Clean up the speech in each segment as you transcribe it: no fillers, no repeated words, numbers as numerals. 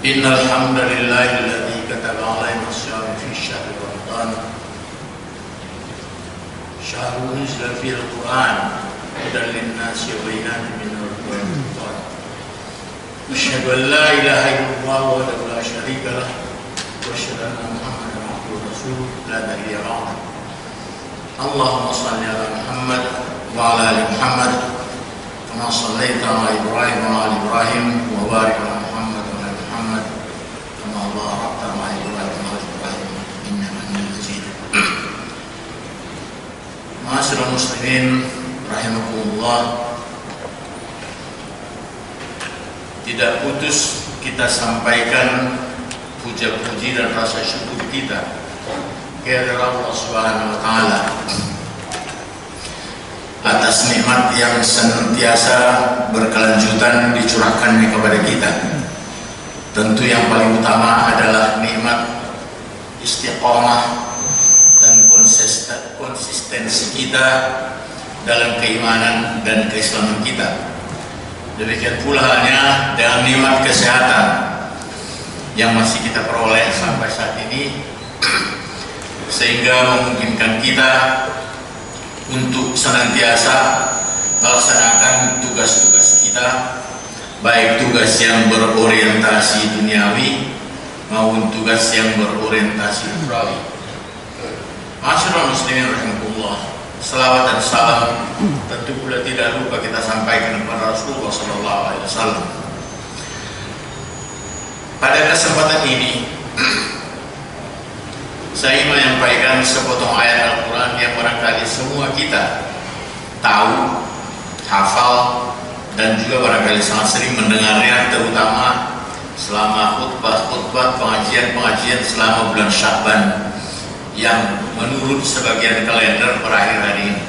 إن الحمد لله الذي كتب علينا الصيام في شهر رمضان شهر أنزل فيه القرآن هدى للناس وبينات من الهدى والفرقان أشهد أن لا إله إلا الله وحده لا شريك له وأشهد أن محمدا عبده ورسوله لا نبي بعده اللهم صل على محمد وعلى آل محمد كما صليت على إبراهيم وعلى آل إبراهيم وبارك على محمد وعلى آل محمد كما باركت على إبراهيم وعلى آل إبراهيم إنك حميد مجيد. Ma'asyiral muslimin rahimakumullah, tidak putus kita sampaikan puja-puji dan rasa syukur kita kepada Allah Subhanahu wa taala atas nikmat yang senantiasa berkelanjutan dicurahkannya kepada kita. Tentu yang paling utama adalah nikmat istiqomah dan konsistensi kita dalam keimanan dan keislaman kita. Demikian pula halnya dengan nikmat kesehatan yang masih kita peroleh sampai saat ini, sehingga memungkinkan kita untuk senantiasa melaksanakan tugas-tugas kita, baik tugas yang berorientasi duniawi maupun tugas yang berorientasi ukhrawi. Ma'asyiral muslimin rahimakumullah, selawat dan salam tentu pula tidak lupa kita sampaikan kepada Rasulullah SAW. Pada kesempatan ini saya menyampaikan sepotong ayat Al-Quran yang barangkali semua kita tahu, hafal, dan juga barangkali sangat sering mendengarnya, terutama selama khutbah-khutbah pengajian-pengajian selama bulan Sya'ban yang menurut sebagian kalender berakhir hari ini.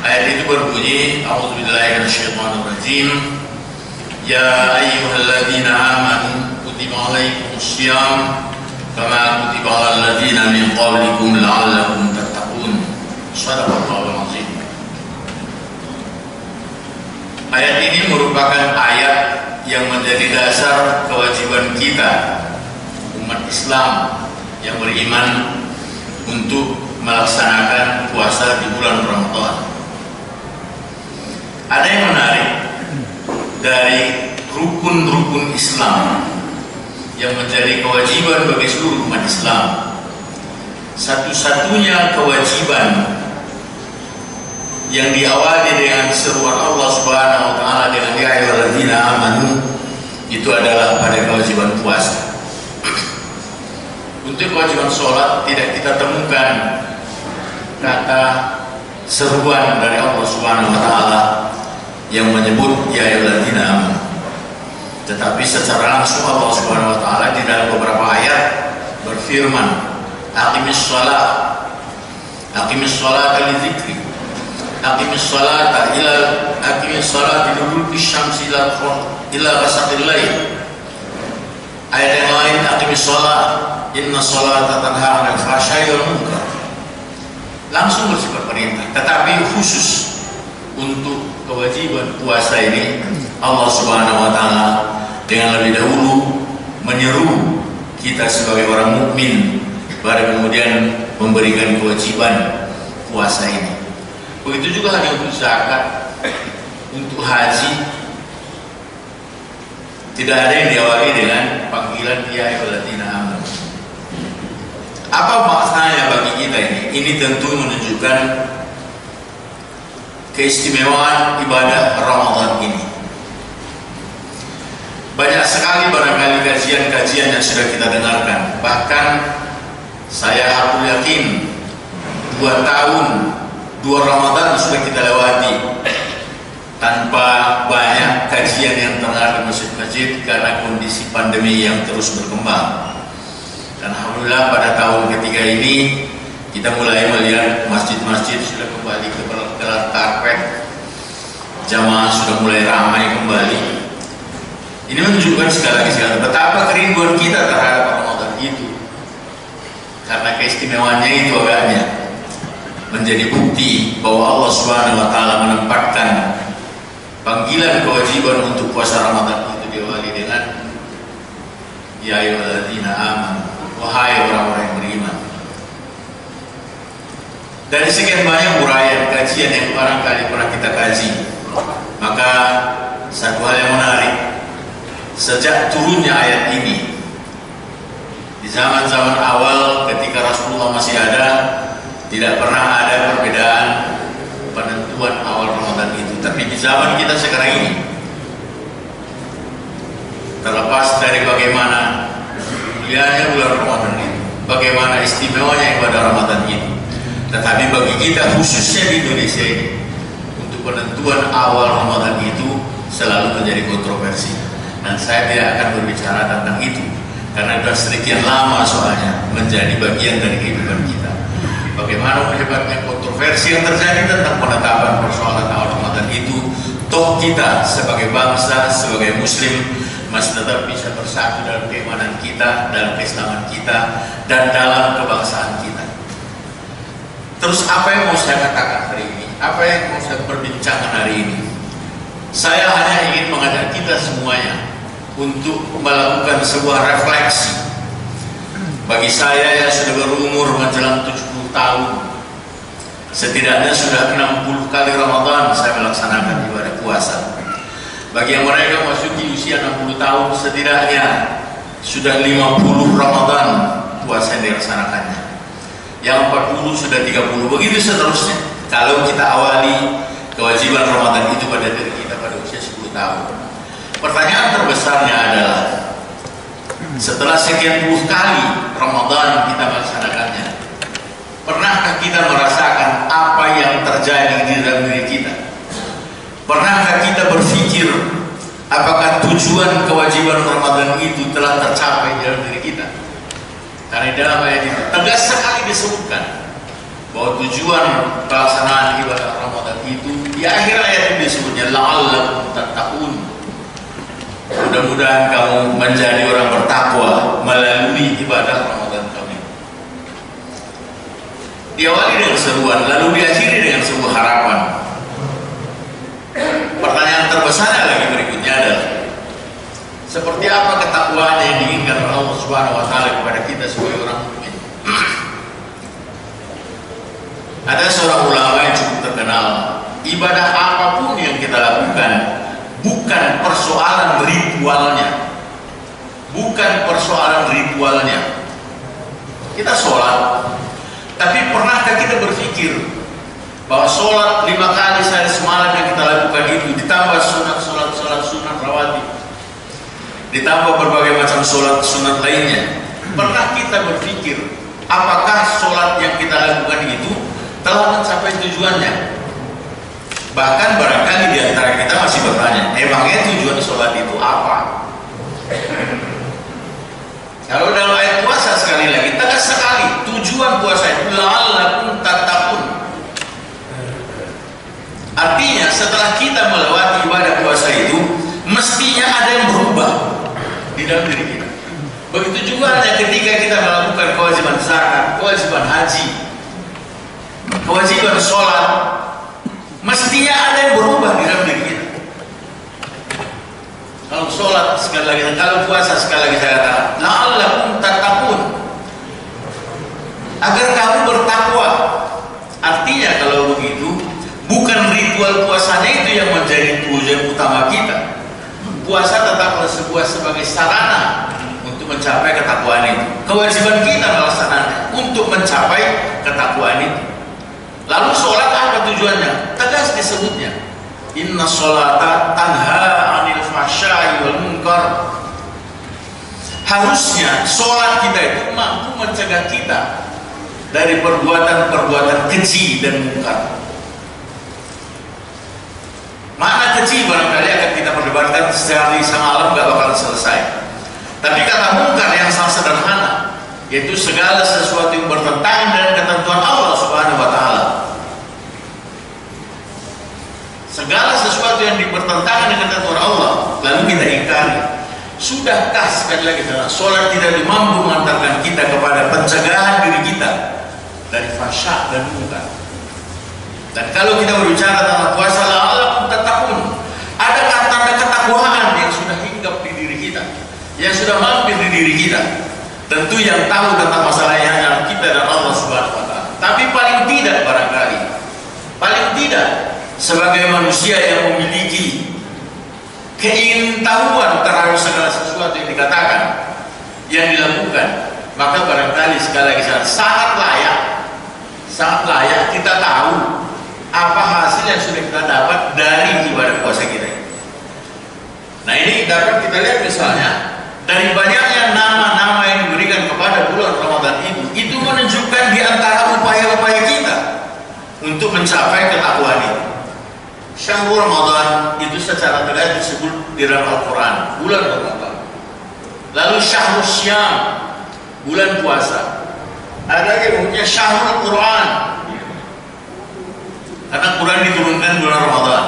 Ayat itu berbunyi, A'udzubillahi minasyaitonirrajim, Ya ayyuhalladzina amanu kutiba alaikumussyiyam kama kutiba alal ladzina min qablikum la'allakum tattaqun. Shadaqallahul azim. Ayat ini merupakan ayat yang menjadi dasar kewajiban kita umat Islam yang beriman untuk melaksanakan puasa di bulan Ramadan. Ada yang menarik dari rukun-rukun Islam yang menjadi kewajiban bagi seluruh umat Islam. Satu-satunya kewajiban yang diawali dengan seruan Allah Subhanahu wa taala dengan ya ayyuhalladzina amanu itu adalah pada kewajiban puasa. Untuk kewajiban sholat tidak kita temukan kata seruan dari Allah Subhanahu wa taala yang menyebut ya ayyuhalladzina amanu. Tetapi secara langsung Allah Subhanahu wa taala di dalam beberapa ayat berfirman, aqimis shalah li dzikri, aqimis shalata liduluki syamsi ila ghasaqil lail. Ayat yang lain, aqimis shalah inna sholata tanha 'anil fahsya'i wal munkar. Langsung bersifat perintah, tetapi khusus untuk kewajiban puasa ini Allah Subhanahu wa taala dengan lebih dahulu menyeru kita sebagai orang mukmin, baru kemudian memberikan kewajiban puasa ini. Begitu juga halnya untuk zakat, untuk haji, tidak ada yang diawali dengan panggilan ya ayyuhalladzina amanu. Apa maknanya bagi kita ini? Ini tentu menunjukkan keistimewaan ibadah Ramadan ini. Banyak sekali barangkali kajian-kajian yang sudah kita dengarkan. Bahkan saya harus yakin 2 tahun, 2 Ramadan sudah kita lewati tanpa banyak kajian yang terdengar di masjid-masjid karena kondisi pandemi yang terus berkembang. Dan alhamdulillah pada tahun ketiga ini kita mulai melihat masjid-masjid sudah kembali ke gelar karpet, jamaah sudah mulai ramai kembali. Ini menunjukkan sekali lagi betapa kerinduan kita terhadap Ramadan itu, karena keistimewaannya itu agaknya menjadi bukti bahwa Allah Subhanahu wa taala menempatkan panggilan kewajiban untuk puasa Ramadan itu diawali dengan ya ayyuhalladzina amanu, wahai orang-orang yang beriman. Dari sekian banyak uraian kajian yang barangkali pernah kita kaji, maka satu hal yang menarik, sejak turunnya ayat ini di zaman-zaman awal ketika Rasulullah masih ada, tidak pernah ada perbedaan penentuan awal Ramadan itu. Tapi di zaman kita sekarang ini, terlepas dari bagaimana mulianya bulan Ramadan itu, bagaimana istimewanya ibadah Ramadan itu, tetapi bagi kita khususnya di Indonesia ini, untuk penentuan awal Ramadan itu selalu menjadi kontroversi. Dan saya tidak akan berbicara tentang itu, karena sudah sedikit lama soalnya menjadi bagian dari kehidupan kita. Bagaimana menyebabkan kontroversi yang terjadi tentang penetapan persoalan awal Ramadan itu, toh kita sebagai bangsa, sebagai Muslim masih tetap bisa bersatu dalam keimanan kita, dalam keislaman kita, dan dalam kebangsaan kita. Terus apa yang mau saya katakan hari ini? Apa yang mau saya perbincangkan hari ini? Saya hanya ingin mengajak kita semuanya untuk melakukan sebuah refleksi. Bagi saya yang sudah berumur menjelang 70 tahun, setidaknya sudah 60 kali Ramadan saya melaksanakan ibadah puasa. Bagi yang mereka masuki usia 60 tahun, setidaknya sudah 50 Ramadan puasa yang dilaksanakannya. Yang 40 sudah 30, begitu seterusnya. Kalau kita awali kewajiban Ramadan itu pada diri kita pada usia 10 tahun. Pertanyaan terbesarnya adalah, setelah sekian puluh kali Ramadan kita melaksanakannya, pernahkah kita merasakan apa yang terjadi di dalam diri kita? Pernahkah kita berpikir apakah tujuan kewajiban Ramadan itu telah tercapai di dalam diri kita? Karena dalam ayat itu tegas sekali disebutkan bahwa tujuan pelaksanaan ibadah Ramadan itu di akhir ayat ini disebutnya la'allakum tattaqun. Mudah-mudahan kamu menjadi orang bertakwa melalui ibadah Ramadan kami. Diawali dengan seruan, lalu diakhiri dengan sebuah harapan. Pertanyaan terbesarnya lagi berikutnya adalah, seperti apa ketakwaan yang diinginkan oleh Allah Subhanahu wa taala kepada kita sebagai orang mukmin? Ada seorang ulama yang cukup terkenal, ibadah apapun yang kita lakukan bukan persoalan ritualnya. Bukan persoalan ritualnya. Kita sholat, tapi pernahkah kita berpikir bahwa sholat 5 kali sehari semalam yang kita lakukan itu ditambah sunat sunat rawatib, ditambah berbagai macam sholat sunat lainnya, pernah kita berpikir apakah sholat yang kita lakukan itu telah mencapai tujuannya? Bahkan barangkali di antara kita masih bertanya, emangnya tujuan sholat itu apa? Kalau dalam ayat puasa sekali lagi tegas sekali, tujuan puasa itu la'allakum tattaqun. Artinya setelah kita melewati ibadah puasa itu, mestinya ada yang berubah di dalam diri kita. Begitu juga ketika kita melakukan kewajiban zakat, kewajiban haji, kewajiban sholat, mestinya ada yang berubah di dalam diri kita. Kalau sholat sekali lagi, kalau puasa sekali lagi saya katakan, la'allakum tattaqun, agar kamu bertakwa. Artinya kalau begitu, bukan ritual puasanya itu yang menjadi tujuan utama kita. Puasa tetaplah sebagai sarana untuk mencapai ketakwaan itu. Kewajiban kita melaksanakannya untuk mencapai ketakwaan itu. Lalu sholat apa tujuannya? Tegas disebutnya, inna sholata tanha 'anil fahsya'i wal munkar. Harusnya sholat kita itu mampu mencegah kita dari perbuatan-perbuatan keji dan munkar. Makna keji barangkali akan kita perdebatkan sehari semalam gak bakal selesai. Tapi kata munkar yang sangat sederhana, yaitu segala sesuatu yang bertentangan dengan ketentuan Allah Subhanahu wa taala. Segala sesuatu yang bertentangan dengan ketentuan Allah lalu kita ingkari. Sudahkah sekali lagi sholat tidak mampu mengantarkan kita kepada pencegahan diri kita dari fahsya dan munkar? Dan kalau kita berbicara tentang puasa, la'allakum tattaqun, adakah tanda ketakwaan yang sudah hinggap di diri kita, yang sudah mampir di diri kita. Tentu yang tahu tentang masalahnya hanya kita dan Allah Subhanahu wa Ta'ala. Tapi paling tidak barangkali, paling tidak sebagai manusia yang memiliki keingintahuan terhadap segala sesuatu yang dikatakan, yang dilakukan, maka barangkali sekali lagi sangat layak kita tahu apa hasil yang sudah kita dapat dari ibadah puasa kita ini. Nah, ini dapat kita lihat misalnya dari banyaknya nama-nama yang diberikan kepada bulan Ramadan itu menunjukkan di antara upaya-upaya kita untuk mencapai ketakwaan ini. Syahrul Ramadan itu secara tegas disebut di dalam Al-Quran bulan Ramadan. Lalu Syahrul Syam, bulan puasa. Ada lagi namanya Syahrul Quran, karena Quran diturunkan bulan Ramadan.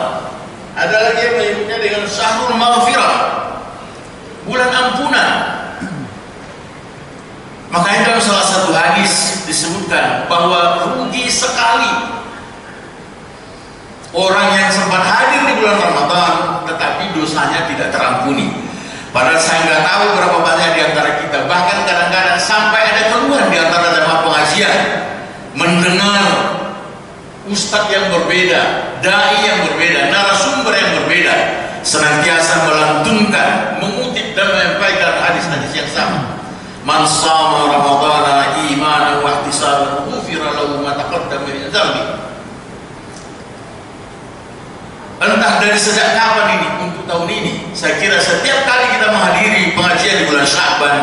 Ada lagi yang menyebutnya dengan Syahrul Maghfirah, bulan ampunan. Makanya dalam salah satu hadis disebutkan bahwa rugi sekali orang yang sempat hadir di bulan Ramadan tetapi dosanya tidak terampuni. Padahal saya nggak tahu berapa banyak di antara kita, bahkan kadang-kadang sampai ada keluhan di antara jemaah pengajian mendengar ustadz yang berbeda, dai yang berbeda, narasumber yang berbeda, senantiasa melantunkan, mengutip dan menyampaikan hadis-hadis yang sama. Man shama ramadhana imanan wa ihtisaban ghufira lahu ma taqaddama min dhanbi. Entah dari sejak kapan ini untuk tahun ini, saya kira setiap kali kita menghadiri pengajian di bulan Sya'ban,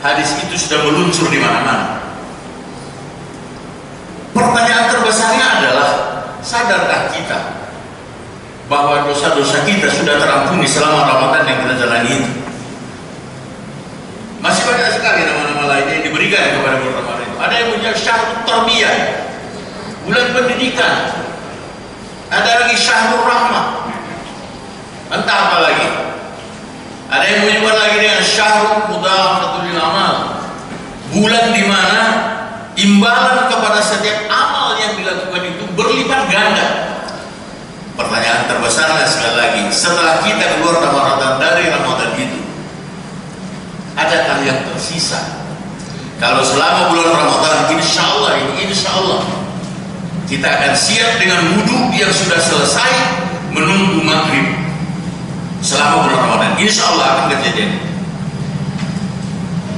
hadis itu sudah meluncur di mana-mana. Pertanyaan terbesarnya adalah, sadarkah kita bahwa dosa-dosa kita sudah terampuni selama Ramadan yang kita jalani itu? Masih banyak sekali nama-nama lainnya yang diberikan kepada bulan Ramadan itu. Ada yang punya Syahrul Tarbiyah, bulan pendidikan. Ada lagi Syahrul Rahmah, entah apa lagi. Ada yang menyebut lagi dengan Syahrul Mudha'afatul Amal, bulan di mana imbalan kepada setiap amal yang dilakukan itu berlipat ganda. Pertanyaan terbesarnya sekali lagi, setelah kita keluar dari Ramadan itu, adakah yang tersisa? Kalau selama bulan Ramadan, insya Allah kita akan siap dengan wudhu yang sudah selesai menunggu maghrib selama bulan Ramadan, insya Allah akan kejadian.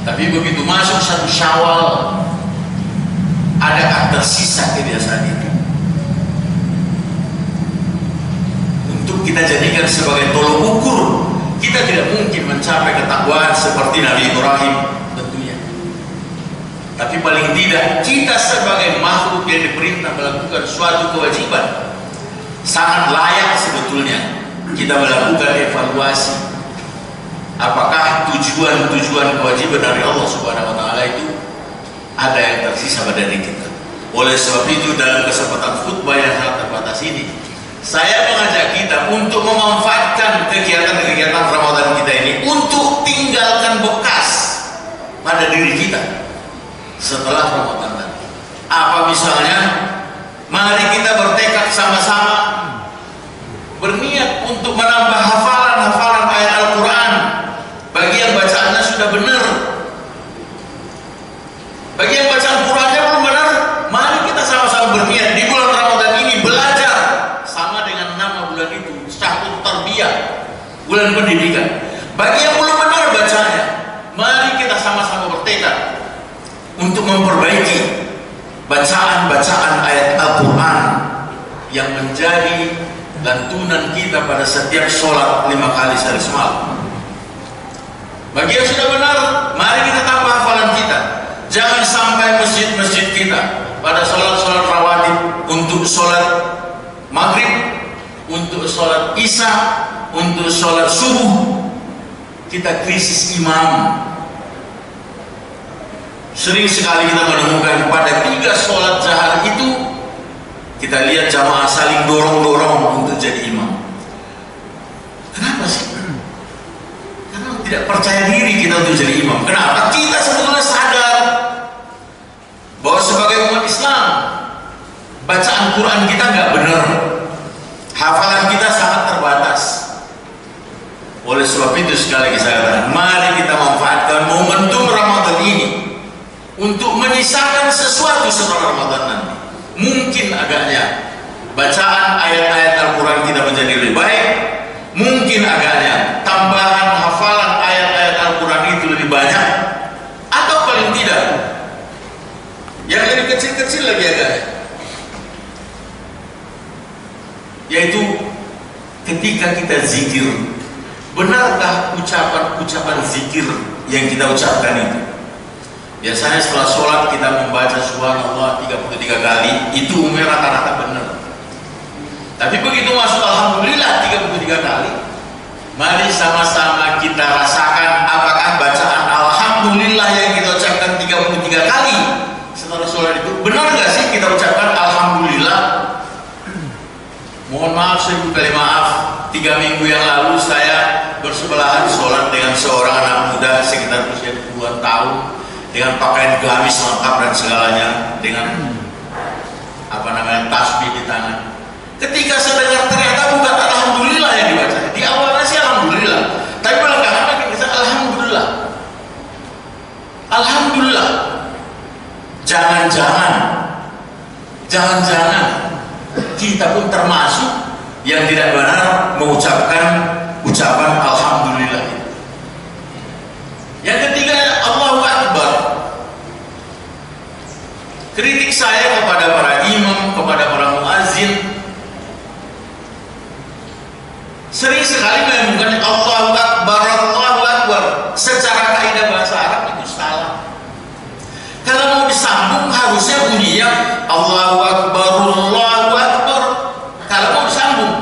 Tapi begitu masuk satu Syawal, adakah tersisa kebiasaan itu untuk kita jadikan sebagai tolok ukur? Kita tidak mungkin mencapai ketakwaan seperti Nabi Ibrahim tentunya, tapi paling tidak kita sebagai makhluk yang diperintah melakukan suatu kewajiban, sangat layak sebetulnya kita melakukan evaluasi apakah tujuan-tujuan kewajiban dari Allah Subhanahu wa Ta'ala itu ada yang tersisa pada diri kita. Oleh sebab itu dalam kesempatan khutbah yang sangat terbatas ini, saya mengajak kita untuk memanfaatkan kegiatan-kegiatan Ramadan kita ini untuk tinggalkan bekas pada diri kita setelah Ramadan nanti. Apa misalnya? Mari kita bertekad sama-sama, berniat untuk menambah hafalan ayat Al-Quran bagi yang bacaannya sudah benar. Bagi yang bacaan Qurannya belum benar, mari kita sama-sama berniat di bulan Ramadan ini belajar sama dengan nama bulan itu, Syahrul Tarbiyah, bulan pendidikan. Bagi yang belum benar bacanya, mari kita sama-sama bertekad untuk memperbaiki bacaan-bacaan ayat Al-Quran yang menjadi lantunan kita pada setiap sholat 5 kali sehari semalam. Bagi yang sudah benar, mari kita tambah hafalan kita. Jangan sampai masjid-masjid kita pada sholat-sholat rawatib, untuk sholat maghrib, untuk sholat isya, untuk sholat subuh, kita krisis imam. Sering sekali kita menemukan pada 3 sholat jahar itu, kita lihat jamaah saling dorong-dorong untuk jadi imam. Kenapa sih? Karena tidak percaya diri kita untuk jadi imam. Kenapa? Kita sebetulnya sadar bahwa sebagai umat Islam, bacaan Quran kita nggak benar, hafalan kita sangat terbatas. Oleh sebab itu sekali lagi saya katakan, mari kita untuk menyisakan sesuatu setelah Ramadan nanti. Mungkin agaknya bacaan ayat-ayat Al-Quran kita menjadi lebih baik, mungkin agaknya tambahan hafalan ayat-ayat Al-Quran itu lebih banyak, atau paling tidak yang lebih kecil-kecil lagi agaknya, yaitu ketika kita zikir, benarkah ucapan-ucapan zikir yang kita ucapkan itu? Biasanya setelah sholat kita membaca subhanallah 33 kali, itu umumnya rata-rata benar. Tapi begitu masuk alhamdulillah 33 kali, mari sama-sama kita rasakan apakah bacaan alhamdulillah yang kita ucapkan 33 kali setelah sholat itu benar nggak sih kita ucapkan alhamdulillah? Mohon maaf, saya kali maaf, 3 minggu yang lalu saya bersebelahan sholat dengan seorang anak muda sekitar usia 20 tahun dengan pakaian gamis lengkap dan segalanya, dengan tasbih di tangan. Ketika saya dengar ternyata bukan alhamdulillah yang dibaca. Di awalnya sih alhamdulillah, tapi belakangan makin kita alhamdulillah. Alhamdulillah. Jangan-jangan kita pun termasuk yang tidak benar mengucapkan ucapan alhamdulillah itu. Yang ketiga, Allahu Akbar. Kritik saya kepada para imam, kepada para muazzin, sering sekali menyebutkan Allahu Akbar, Allahu Akbar. Secara kaidah bahasa Arab itu salah. Kalau mau disambung harusnya bunyinya Allahu Akbar, Allahu Akbar. Kalau mau disambung,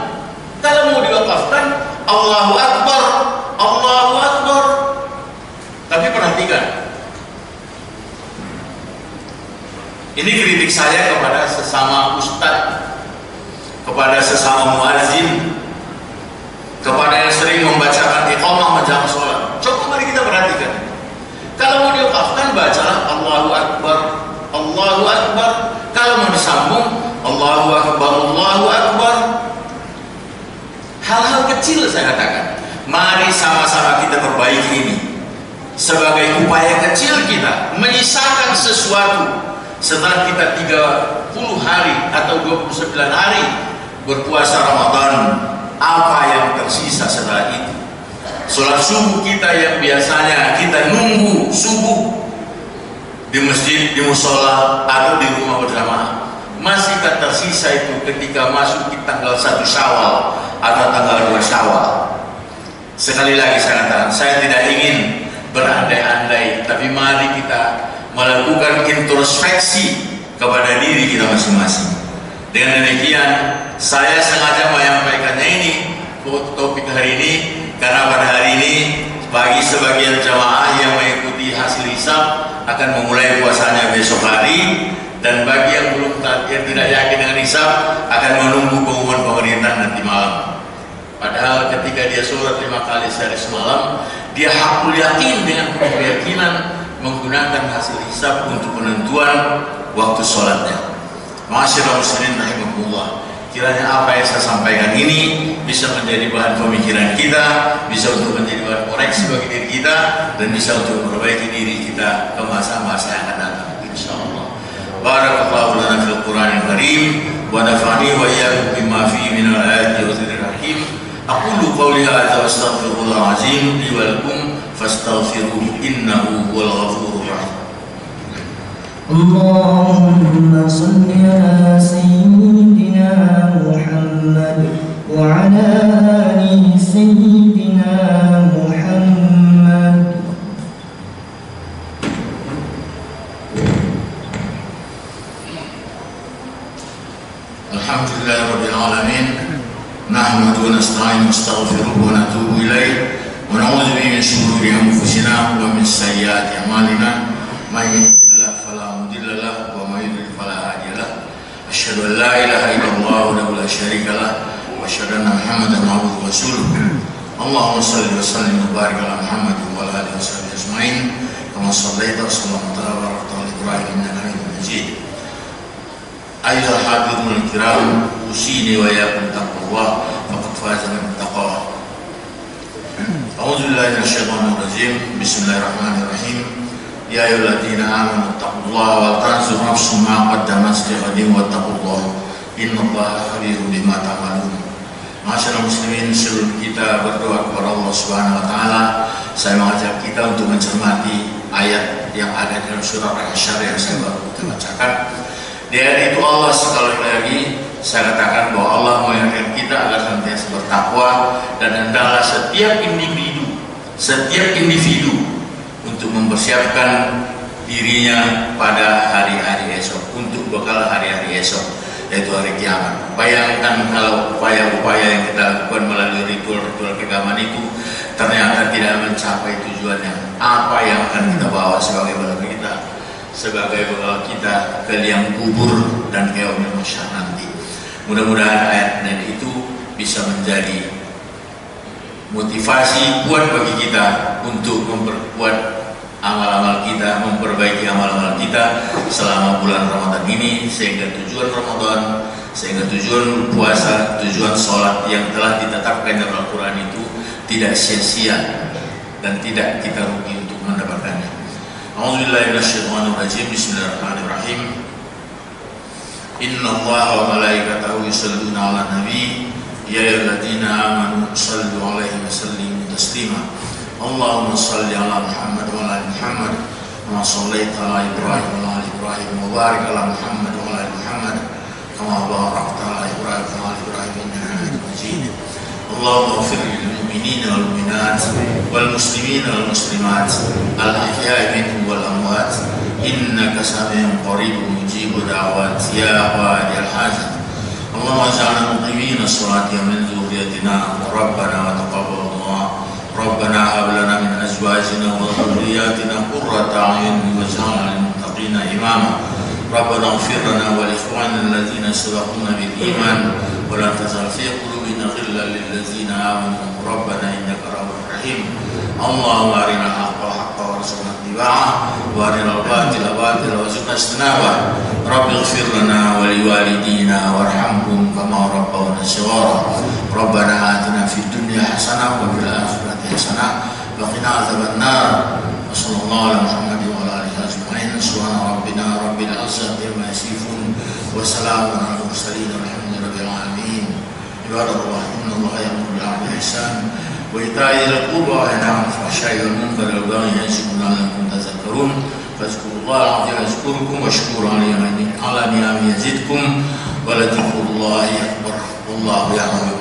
kalau mau diwakafkan Allahu Akbar, Allahu Akbar. Tapi perhatikan, ini kritik saya kepada sesama ustadz, kepada sesama muazzin, kepada yang sering membacakan iqamah menjelang sholat. Coba mari kita perhatikan. Kalau mau diwakafkan bacalah Allahu Akbar, Allahu Akbar. Kalau mau disambung Allahu Akbar, Allahu Akbar. Hal-hal kecil saya katakan, mari sama-sama kita perbaiki ini sebagai upaya kecil kita menyisakan sesuatu setelah kita 30 hari atau 29 hari berpuasa Ramadan. Apa yang tersisa setelah itu? Sholat subuh kita yang biasanya kita nunggu subuh di masjid, di musola atau di rumah berjamaah, masih tak tersisa itu ketika masuk di tanggal 1 Syawal atau tanggal 2 Syawal. Sekali lagi saya katakan, saya tidak ingin berandai-andai, tapi mari kita melakukan introspeksi kepada diri kita masing-masing. Dengan demikian, saya sengaja menyampaikannya ini, topik hari ini, karena pada hari ini bagi sebagian jamaah yang mengikuti hasil hisab akan memulai puasanya besok hari, dan bagi yang belum yang tidak yakin dengan hisab akan menunggu pengumuman pemerintah nanti malam. Padahal ketika dia sholat 5 kali sehari semalam, dia hakul yakin dengan keyakinan menggunakan hasil hisab untuk penentuan waktu sholatnya. Ma'asyiral muslimin rahimakumullah, kiranya apa yang saya sampaikan ini bisa menjadi bahan pemikiran kita, bisa untuk menjadi bahan koreksi bagi diri kita, dan bisa untuk memperbaiki diri kita ke masa-masa yang akan datang, insyaallah. Barakallahu lana fil Qur'anil Karim wa nafa'ani wa iyyakum bima fihi minal ayati wa dzikril hakim. Aqulu qawli hadza wa astaghfirullahal azim li wa lakum fastaghfiruhu innahu huwal ghafurur rahim. اللهم صل على سيدنا محمد وعلى آل سيدنا محمد. الحمد لله رب العالمين، نحمده ونستعينه ونستغفره ونتوب إليه ونعوذ به من شرور أنفسنا ومن سيئات أعمالنا. من يهده الله فلا مضل له ومن يضلل فلا هادي له. أشهد أن لا إله إلا الله وحده لا شريك له وأشهد أن محمدا عبده ورسوله. اللهم صل وسلم وبارك على محمد وعلى آله وصحبه أجمعين كما صليت وسلمت وباركت على إبراهيم إنك حميد مجيد. أيها الحاضرون الكرام، أوصيني وإياكم بتقوى الله فقد فاز من اتقى. أعوذ بالله من الشيطان الرجيم. بسم الله الرحمن الرحيم. يا أيها الذين آمنوا اتقوا الله ولتنظر نفس ما قدمت لغد واتقوا الله إن الله خبير بما تعملون. Masyaallah muslimin, sebelum kita berdoa kepada Allah Subhanahu wa taala, saya mengajak kita untuk mencermati ayat yang ada dalam surah Al-Hasyr yang saya baru bacakan. Di ayat itu Allah sekali lagi saya katakan bahwa Allah mengingatkan kita agar senantiasa bertakwa dan hendaklah setiap individu untuk mempersiapkan dirinya pada hari-hari esok, untuk bekal hari-hari esok, yaitu hari kiamat. Bayangkan kalau upaya-upaya yang kita lakukan melalui ritual-ritual keagamaan itu ternyata tidak mencapai tujuannya. Apa yang akan kita bawa sebagai bekal kita ke liang kubur dan ke yaumul mahsyar nanti. Mudah-mudahan ayat itu bisa menjadi motivasi kuat bagi kita untuk memperkuat amal-amal kita, memperbaiki amal-amal kita selama bulan Ramadan ini, sehingga tujuan Ramadan, sehingga tujuan puasa, tujuan sholat yang telah ditetapkan dalam Al-Quran itu tidak sia-sia dan tidak kita rugi untuk mendapatkannya. A'udzubillahi minasyaitonirrajim. Bismillahirrahmanirrahim. Inna Allaha wa malaikatahu yusholluna 'alan nabi ya ayyuhalladzina amanu shallu 'alaihi wa sallimu taslima. Allahumma shalli 'ala Muhammad wa 'ala ali Muhammad kama shallaita 'ala Ibrahim wa 'ala ali Ibrahim wa barik 'ala Muhammad wa 'ala ali Muhammad kama barakta 'ala Ibrahim wa 'ala ali Ibrahim innaka Hamidum Majid. Allahumma ighfir lil mu'minina wal mu'minat wal muslimina wal muslimat al ahya'i minhum wal amwat innaka sami'un qaribun mujibud da'wat ya qadiyal hajat. Allahumma ij'alna muqimina sholati wa min dzurriyyatina rabbana wa taqabbal du'a. Rabbana hab lana min azwajina wa dhurriyyatina qurrata a'yun waj'alna lil muttaqina imama. Rabbana ighfir lana wa li ikhwanina alladzina sabaquna bil iman wa la taj'al fi qulubina ghillan lil ladzina amanu rabbana innaka ra'ufur rahim. Allahumma arina al-haqqa haqqan warzuqna ittiba'ah wa arina al-batila batilan warzuqna ijtinabah. Rabbi ighfir lana wa li walidina warhamhum kama rabbawna shighara. Rabbana atina fid dunya hasanah wa fil akhirati hasanah wa qina adzabannar. Wa sallallahu ala Muhammadin wa ala alihi ajma'in. Subhana rabbina rabbil izzati amma yasifun wa salamun ala al-mursalin walhamdulillahi rabbil alamin. Ibadallah, innallaha ya'muru bil 'adli wal ihsan wa ita'i dzil qurba wa yanha 'anil fahsya'i wal munkari wal baghi ya'izukum la'allakum tadhakkarun. Fadhkurullaha al-'azima yadhkurkum washkuru 'alaihi ala ni'amihi yazidkum wa la dhikrullahi akbar. Wallahu ya'lamu